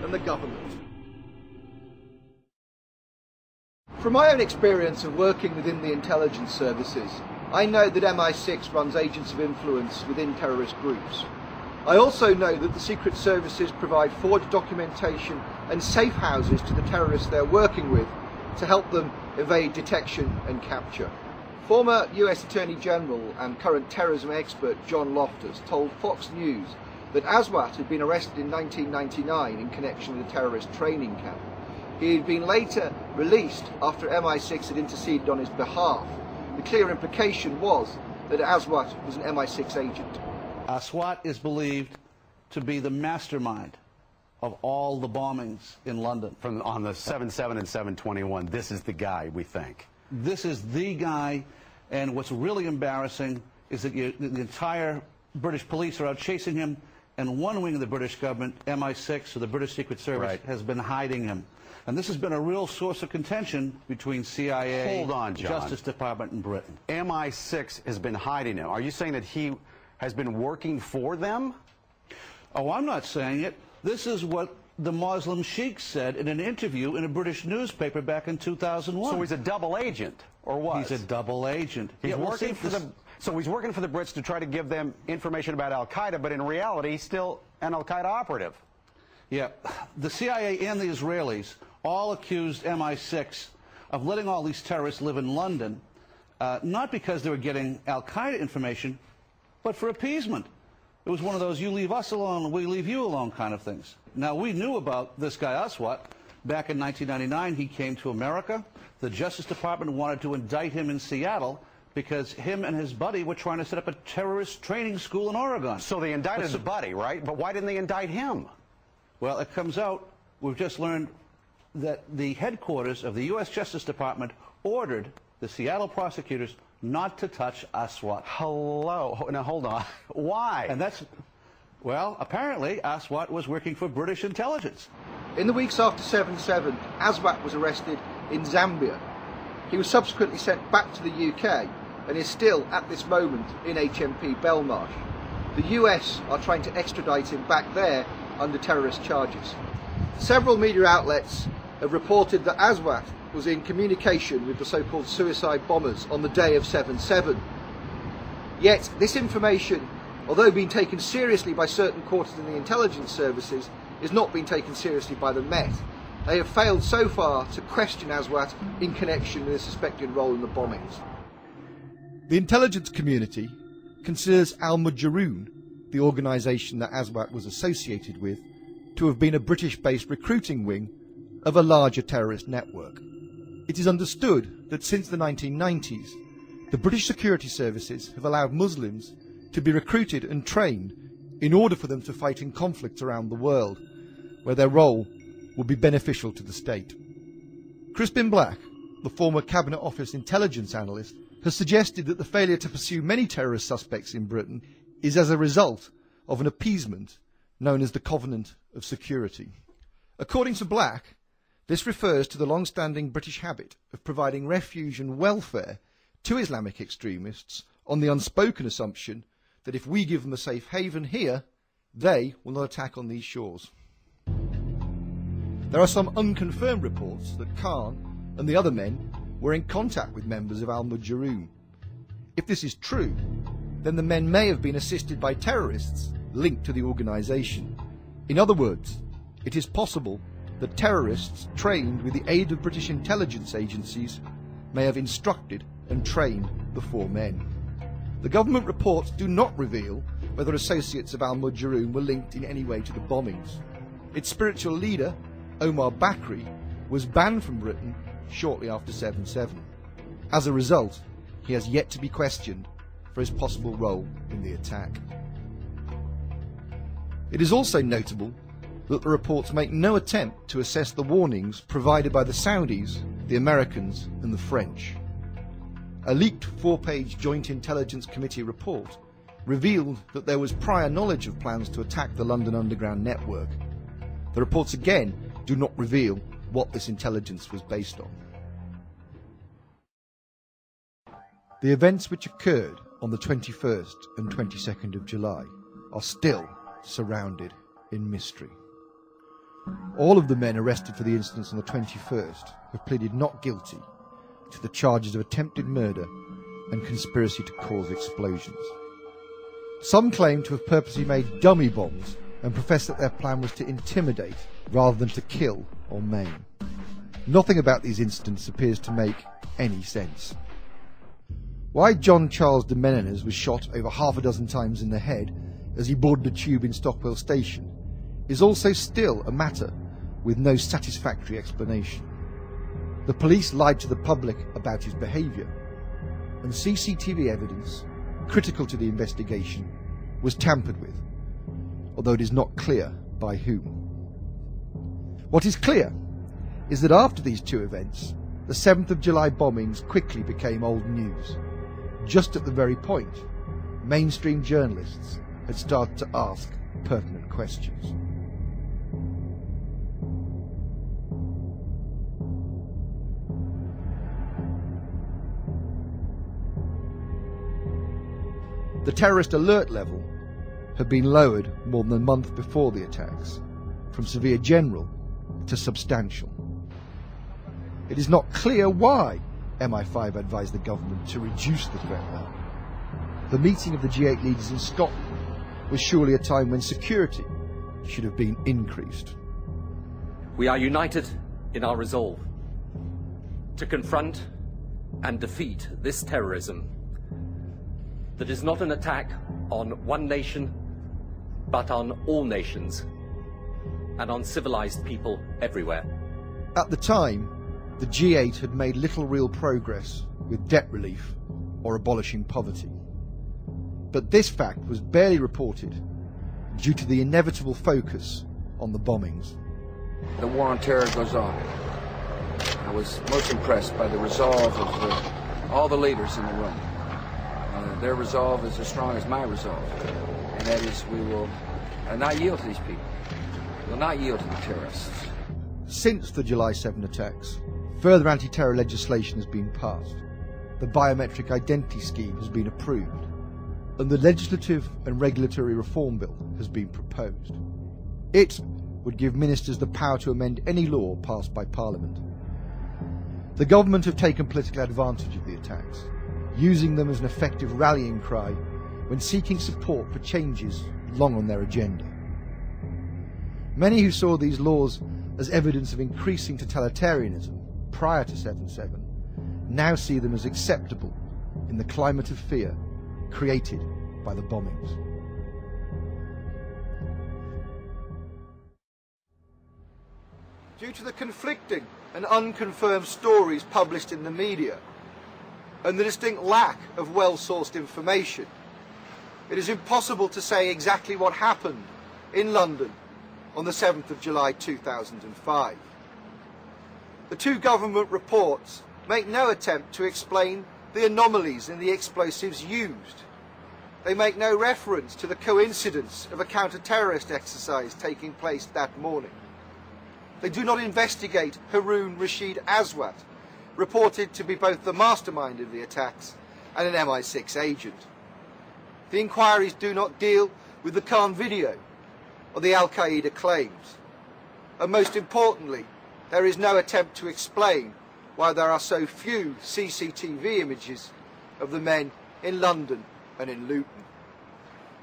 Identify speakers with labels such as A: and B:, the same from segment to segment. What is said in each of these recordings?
A: and the government. From my own experience of working within the intelligence services, I know that MI6 runs agents of influence within terrorist groups. I also know that the secret services provide forged documentation and safe houses to the terrorists they're working with to help them evade detection and capture. Former US Attorney General and current terrorism expert John Loftus told Fox News that Aswat had been arrested in 1999 in connection with a terrorist training camp. He had been later released after MI6 had interceded on his behalf. The clear implication was that Aswat was an MI6 agent.
B: Aswat is believed to be the mastermind of all the bombings in London.
C: On the 7/7 and 7/21, this is the guy, we think.
B: This is the guy, and what's really embarrassing is that the entire British police are out chasing him, and one wing of the British government, MI6, or the British Secret Service, has been hiding him. And this has been a real source of contention between CIA,
C: Hold on, John.
B: Justice Department, and Britain.
C: MI6 has been hiding him. Are you saying that he has been working for them?
B: Oh, I'm not saying it. This is what the Muslim sheikh said in an interview in a British newspaper back in 2001.
C: So he's a double agent, or what?
B: He's a double agent.
C: He's working for the... So he's working for the Brits to try to give them information about al-Qaeda, but in reality, he's still an al-Qaeda operative.
B: Yeah. The CIA and the Israelis all accused MI6 of letting all these terrorists live in London, not because they were getting al-Qaeda information, but for appeasement. It was one of those you leave us alone, we leave you alone kind of things. Now, we knew about this guy Aswat. Back in 1999, he came to America. The Justice Department wanted to indict him in Seattle because him and his buddy were trying to set up a terrorist training school in Oregon.
C: So they indicted his buddy, right? But why didn't they indict him?
B: Well, it comes out, we've just learned that the headquarters of the U.S. Justice Department ordered the Seattle prosecutors not to touch Aswat.
C: Hello. Now, hold on. Why?
B: And that's, well, apparently Aswat was working for British intelligence.
A: In the weeks after 7/7, Aswat was arrested in Zambia. He was subsequently sent back to the UK and is still, at this moment, in HMP Belmarsh. The US are trying to extradite him back there under terrorist charges. Several media outlets have reported that Aswat was in communication with the so-called suicide bombers on the day of 7/7. Yet this information, although being taken seriously by certain quarters in the intelligence services, is not being taken seriously by the Met. They have failed so far to question Aswat in connection with a suspected role in the bombings. The intelligence community considers Al-Mujahideen, the organisation that Aswat was associated with, to have been a British-based recruiting wing of a larger terrorist network. It is understood that since the 1990s, the British security services have allowed Muslims to be recruited and trained in order for them to fight in conflicts around the world, where their role will be beneficial to the state. Crispin Black, the former Cabinet Office intelligence analyst, has suggested that the failure to pursue many terrorist suspects in Britain is as a result of an appeasement known as the Covenant of Security. According to Black, this refers to the long-standing British habit of providing refuge and welfare to Islamic extremists on the unspoken assumption that if we give them a safe haven here, they will not attack on these shores. There are some unconfirmed reports that Khan and the other men were in contact with members of Al-Mujahideen. If this is true, then the men may have been assisted by terrorists linked to the organisation. In other words, it is possible that terrorists trained with the aid of British intelligence agencies may have instructed and trained the four men. The government reports do not reveal whether associates of Al-Mujahideen were linked in any way to the bombings. Its spiritual leader, Omar Bakri, was banned from Britain shortly after 7/7. As a result, he has yet to be questioned for his possible role in the attack. It is also notable that the reports make no attempt to assess the warnings provided by the Saudis, the Americans and the French. A leaked 4-page Joint Intelligence Committee report revealed that there was prior knowledge of plans to attack the London Underground network. The reports again do not reveal what this intelligence was based on. The events which occurred on the 21st and 22nd of July are still surrounded in mystery. All of the men arrested for the incidents on the 21st have pleaded not guilty to the charges of attempted murder and conspiracy to cause explosions. Some claim to have purposely made dummy bombs and profess that their plan was to intimidate rather than to kill or maim. Nothing about these incidents appears to make any sense. Why John Charles de Menendez was shot over half a dozen times in the head as he boarded a tube in Stockwell Station is also still a matter with no satisfactory explanation. The police lied to the public about his behaviour, and CCTV evidence, critical to the investigation, was tampered with, although it is not clear by whom. What is clear is that after these two events, the 7th of July bombings quickly became old news, just at the very point mainstream journalists had started to ask pertinent questions. The terrorist alert level had been lowered more than a month before the attacks, from severe general to substantial. It is not clear why MI5 advised the government to reduce the threat level. The meeting of the G8 leaders in Scotland was surely a time when security should have been increased.
D: We are united in our resolve to confront and defeat this terrorism that is not an attack on one nation, but on all nations and on civilized people everywhere.
A: At the time, the G8 had made little real progress with debt relief or abolishing poverty. But this fact was barely reported due to the inevitable focus on the bombings.
E: The war on terror goes on. I was most impressed by the resolve of all the leaders in the room. Their resolve is as strong as my resolve, and that is we will not yield to these people. We will not yield to the terrorists.
A: Since the July 7 attacks, further anti-terror legislation has been passed. The biometric identity scheme has been approved, and the legislative and regulatory reform bill has been proposed. It would give ministers the power to amend any law passed by Parliament. The government have taken political advantage of the attacks, using them as an effective rallying cry when seeking support for changes long on their agenda. Many who saw these laws as evidence of increasing totalitarianism prior to 7/7 now see them as acceptable in the climate of fear created by the bombings. Due to the conflicting and unconfirmed stories published in the media, and the distinct lack of well-sourced information, it is impossible to say exactly what happened in London on the 7th of July 2005. The two government reports make no attempt to explain the anomalies in the explosives used. They make no reference to the coincidence of a counter-terrorist exercise taking place that morning. They do not investigate Haroon Rashid Aswat, reported to be both the mastermind of the attacks and an MI6 agent. The inquiries do not deal with the Khan video or the Al-Qaeda claims. And most importantly, there is no attempt to explain why there are so few CCTV images of the men in London and in Luton.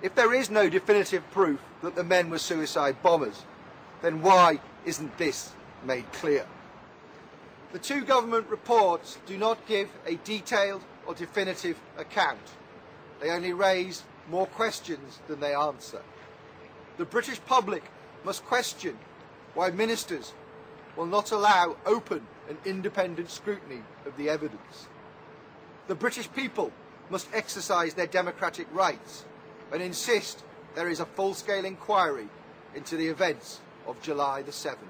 A: If there is no definitive proof that the men were suicide bombers, then why isn't this made clear? The two government reports do not give a detailed or definitive account. They only raise more questions than they answer. The British public must question why ministers will not allow open and independent scrutiny of the evidence. The British people must exercise their democratic rights and insist there is a full-scale inquiry into the events of July the 7th.